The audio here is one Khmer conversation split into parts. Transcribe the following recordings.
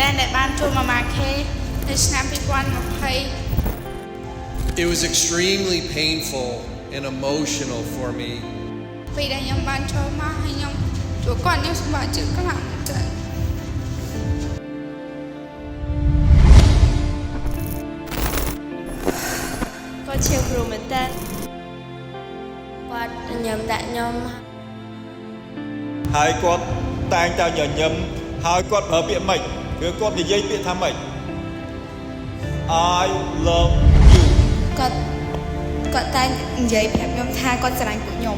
តែដែលបានជួបម៉ាម៉ាខេនៅឆ្នាំ2020 It was extremely painful and emotional for me. ពេលដែលខ្ញុំបានចូលមកហើយខ្ញុំជួបគាត់ខ្ញុំសម្រាប់ចិត្តខ្លាំងចា៎គាត់ជាគ្រូមែនតើគាត់ញ៉ាំដាក់ខ្ញុំ ហើយគាត់តែងតែញញឹមហើយគាត់ប្រើពាក្យម៉េចគឺគាត់និយាយពាក្យថាម៉េច I love you គាត់តែនិយាយប្រាប់ខ្ញុំថាគាត់ស្រឡាញ់ពួកខ្ញុំ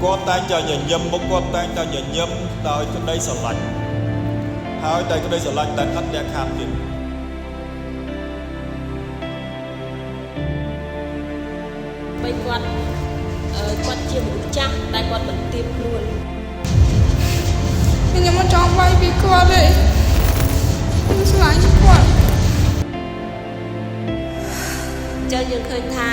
គាត់តែងតែញញឹមមុខគាត់តែងតែញញឹមដោយក្តីស្រឡាញ់ហើយតែក្តីស្រឡាញ់ដែលឥតលក្ខខណ្ឌទៀត បីគាត់ជាមនុស្សចាស់តែគាត់មិនទៀបខ្លួន ខ្ញុំមិនចង់វាយពីគាត់ទេខ្ញុំស្រឡាញ់គាត់ ចឹងយើងឃើញថា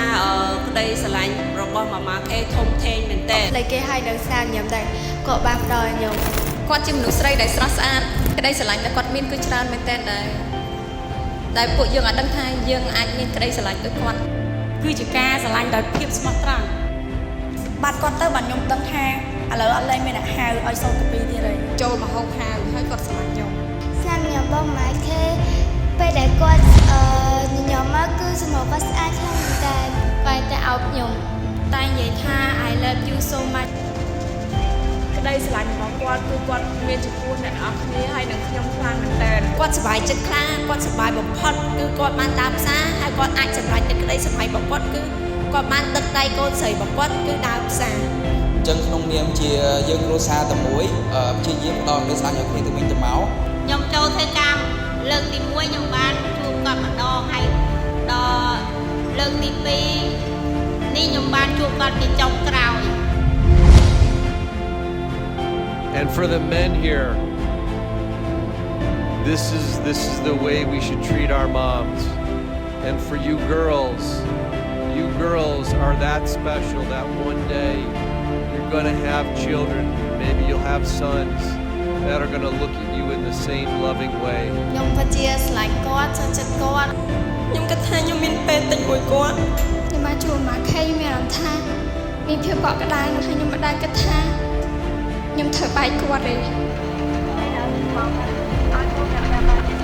ក្តីស្រឡាញ់របស់ម៉ាម៉ាខេធំធេងមែនតើ លេគេឲ្យនៅសាញ៉ាំដែរគាត់បានផ្ដល់ឲ្យខ្ញុំ គាត់ជាមនុស្សស្រីដែលស្រស់ស្អាតក្តីស្រឡាញ់ដែលគាត់មានគឺច្រើនមែនទែនដែរដែលពួកយើងអាចដឹងថាយើងអាចមានក្តីស្រឡាញ់ដូចគាត់គឺជាការស្រឡាញ់ដោយភាពស្មោះត្រង់ បាទគាត់ទៅបាទខ្ញុំដឹងថាឥឡូវអត់លែងមានអ្នកហៅឲ្យសូកាពីទៀតហើយ ចូលមកហូបហៅហើយគាត់ស្រឡាញ់ខ្ញុំ ស្នាមញ៉ាំបងម៉ែខេពេលដែលគាត់ញ៉ាំមកគឺសម្លគាត់ស្អាតខ្លាំងមែនតើបែរតែអោបខ្ញុំតែនិយាយថា I love you so much ក្តីស្រឡាញ់របស់គាត់គឺគាត់មានចំពោះអ្នកនរគ្នាហើយនឹងខ្ញុំខ្លាំងមែនតើ គាត់សប្បាយចិត្តខ្លាំងគាត់សប្បាយបំផុតគឺគាត់បានដើរផ្សារហើយគាត់អាចសម្រេចទឹកក្តីសម័យរបស់គាត់គឺគាត់បានដឹកដៃកូនស្រីរបស់គាត់គឺដើរផ្សារ ចឹងក្នុងនាមជាយើងគ្រួសារតែមួយព្យាយាមផ្ដល់នូវស្លាញ់ឲ្យគ្នាទៅវិញទៅមក ខ្ញុំចូលធ្វើការលើកទី1ខ្ញុំបានជួបគាត់ម្ដងហើយដល់លើកទី2នេះខ្ញុំបានជួបគាត់ពីចុងក្រោយ And for the men here, this is the way we should treat our moms. And for you girls are that special that one day you're going to have children. Maybe you'll have sons that are going to look at you in the same loving way. ខ្ញុំពិតជាស្រឡាញ់គាត់ចូលចិត្តគាត់ ខ្ញុំគិតថាខ្ញុំមានពេលតិចមួយគាត់ ខ្ញុំបានជួបម៉ាខេមានអារម្មណ៍ថាមានភាពកក់ក្ដៅហើយខ្ញុំមិនដែលគិតថាខ្ញុំធ្វើបែកគាត់ទេ ឲ្យខ្ញុំអ្នក